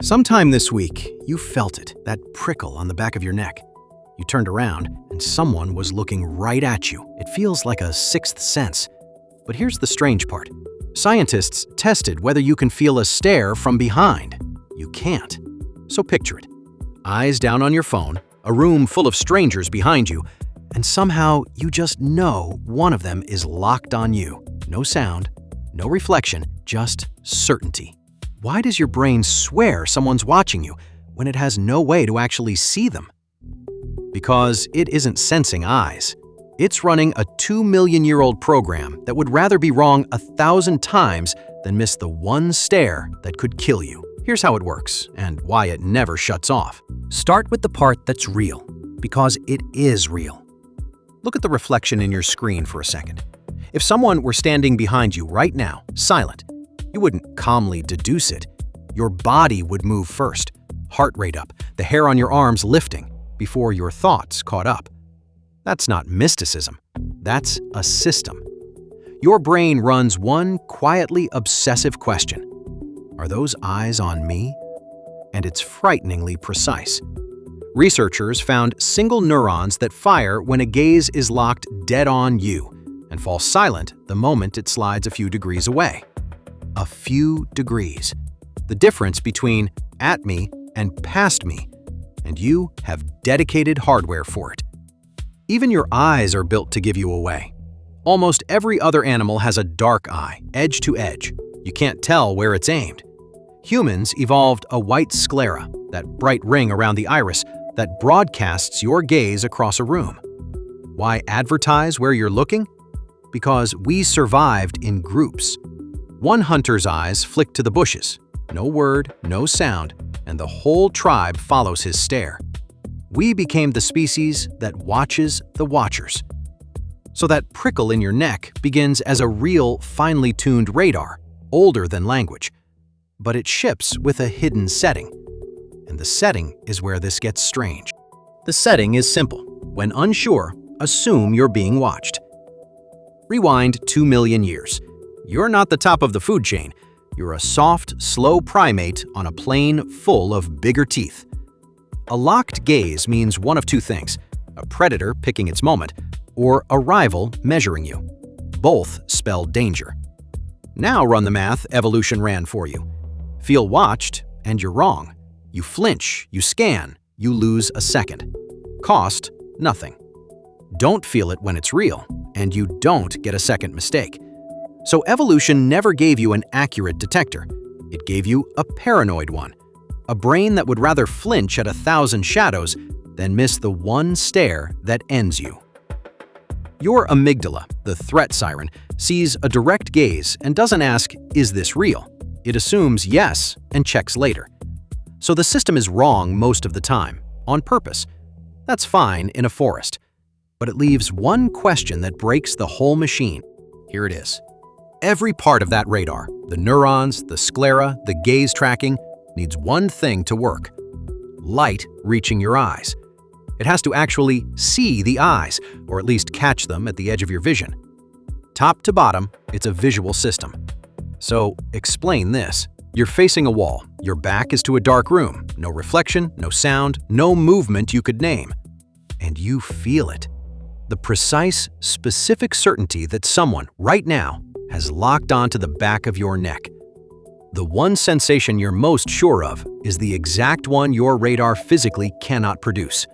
Sometime this week, you felt it, that prickle on the back of your neck. You turned around, and someone was looking right at you. It feels like a sixth sense. But here's the strange part. Scientists tested whether you can feel a stare from behind. You can't. So picture it. Eyes down on your phone, a room full of strangers behind you, and somehow you just know one of them is locked on you. No sound, no reflection, just certainty. Why does your brain swear someone's watching you when it has no way to actually see them? Because it isn't sensing eyes. It's running a 2-million-year-old program that would rather be wrong 1,000 times than miss the one stare that could kill you. Here's how it works and why it never shuts off. Start with the part that's real, because it is real. Look at the reflection in your screen for a second. If someone were standing behind you right now, silent, you wouldn't calmly deduce it. Your body would move first, heart rate up, the hair on your arms lifting, before your thoughts caught up. That's not mysticism. That's a system. Your brain runs one quietly obsessive question. Are those eyes on me? And it's frighteningly precise. Researchers found single neurons that fire when a gaze is locked dead on you and fall silent the moment it slides a few degrees away. A few degrees. The difference between at me and past me, and you have dedicated hardware for it. Even your eyes are built to give you away. Almost every other animal has a dark eye, edge to edge. You can't tell where it's aimed. Humans evolved a white sclera, that bright ring around the iris that broadcasts your gaze across a room. Why advertise where you're looking? Because we survived in groups. One hunter's eyes flick to the bushes. No word, no sound, and the whole tribe follows his stare. We became the species that watches the watchers. So that prickle in your neck begins as a real, finely tuned radar, older than language. But it ships with a hidden setting. And the setting is where this gets strange. The setting is simple. When unsure, assume you're being watched. Rewind 2 million years. You're not the top of the food chain. You're a soft, slow primate on a plane full of bigger teeth. A locked gaze means one of two things: a predator picking its moment, or a rival measuring you. Both spell danger. Now run the math evolution ran for you. Feel watched, and you're wrong. You flinch, you scan, you lose a second. Cost, nothing. Don't feel it when it's real, and you don't get a second mistake. So evolution never gave you an accurate detector. It gave you a paranoid one. A brain that would rather flinch at 1,000 shadows than miss the one stare that ends you. Your amygdala, the threat siren, sees a direct gaze and doesn't ask, "Is this real?" It assumes yes and checks later. So the system is wrong most of the time, on purpose. That's fine in a forest. But it leaves one question that breaks the whole machine. Here it is. Every part of that radar, the neurons, the sclera, the gaze tracking, needs one thing to work: light reaching your eyes. It has to actually see the eyes, or at least catch them at the edge of your vision. Top to bottom, it's a visual system. So explain this. You're facing a wall. Your back is to a dark room. No reflection, no sound, no movement you could name. And you feel it. The precise, specific certainty that someone, right now, has locked onto the back of your neck. The one sensation you're most sure of is the exact one your radar physically cannot produce.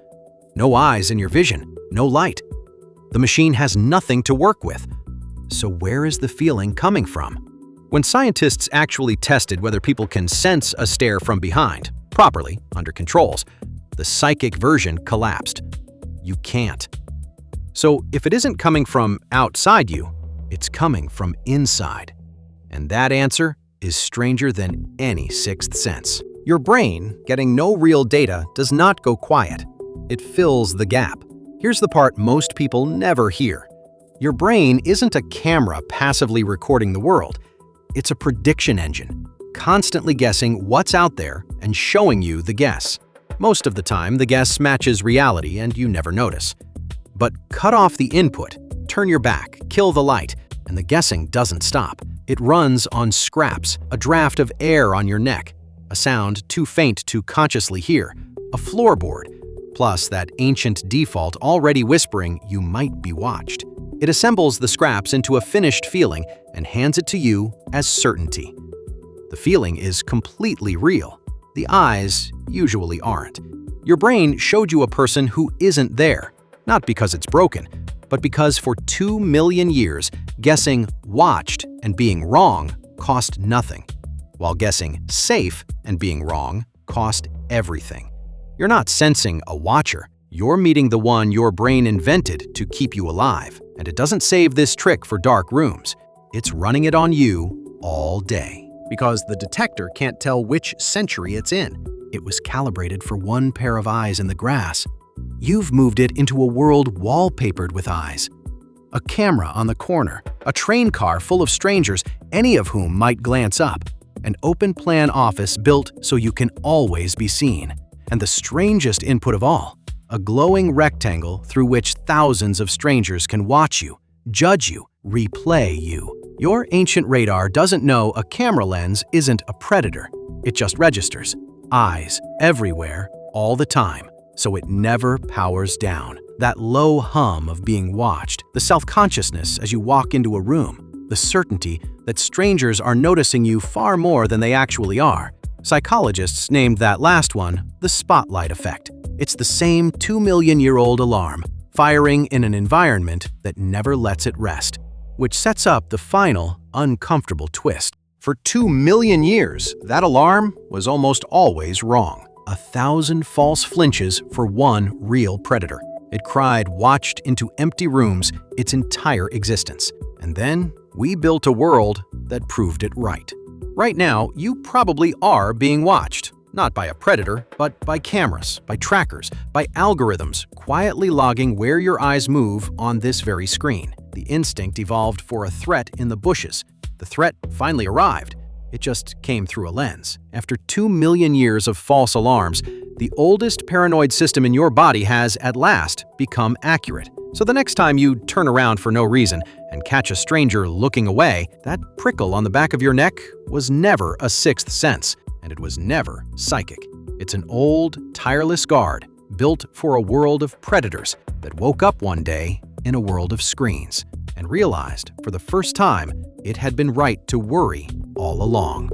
No eyes in your vision, no light. The machine has nothing to work with. So where is the feeling coming from? When scientists actually tested whether people can sense a stare from behind, properly, under controls, the psychic version collapsed. You can't. So if it isn't coming from outside you, it's coming from inside. And that answer is stranger than any sixth sense. Your brain, getting no real data, does not go quiet. It fills the gap. Here's the part most people never hear. Your brain isn't a camera passively recording the world. It's a prediction engine, constantly guessing what's out there and showing you the guess. Most of the time, the guess matches reality and you never notice. But cut off the input, turn your back, kill the light, and the guessing doesn't stop. It runs on scraps, a draft of air on your neck. a sound too faint to consciously hear, a floorboard, plus that ancient default already whispering you might be watched. It assembles the scraps into a finished feeling and hands it to you as certainty. The feeling is completely real. The eyes usually aren't. Your brain showed you a person who isn't there, not because it's broken, but because for 2 million years, guessing watched and being wrong cost nothing, while guessing safe and being wrong cost everything. You're not sensing a watcher. You're meeting the one your brain invented to keep you alive, and it doesn't save this trick for dark rooms. It's running it on you all day. Because the detector can't tell which century it's in. It was calibrated for one pair of eyes in the grass. You've moved it into a world wallpapered with eyes. A camera on the corner, a train car full of strangers, any of whom might glance up, an open-plan office built so you can always be seen, and the strangest input of all, a glowing rectangle through which thousands of strangers can watch you, judge you, replay you. Your ancient radar doesn't know a camera lens isn't a predator. It just registers. Eyes everywhere, all the time, so it never powers down. That low hum of being watched, the self-consciousness as you walk into a room, the certainty that strangers are noticing you far more than they actually are. Psychologists named that last one the spotlight effect. It's the same 2-million-year-old alarm, firing in an environment that never lets it rest, which sets up the final, uncomfortable twist. For 2 million years, that alarm was almost always wrong. 1,000 false flinches for one real predator. It cried watched into empty rooms its entire existence. And then we built a world that proved it right. Right now, you probably are being watched. Not by a predator, but by cameras, by trackers, by algorithms quietly logging where your eyes move on this very screen. The instinct evolved for a threat in the bushes. The threat finally arrived. It just came through a lens. After 2 million years of false alarms, the oldest paranoid system in your body has, at last, become accurate. So the next time you turn around for no reason and catch a stranger looking away, that prickle on the back of your neck was never a sixth sense, and it was never psychic. It's an old, tireless guard built for a world of predators that woke up one day in a world of screens and realized, for the first time, it had been right to worry all along.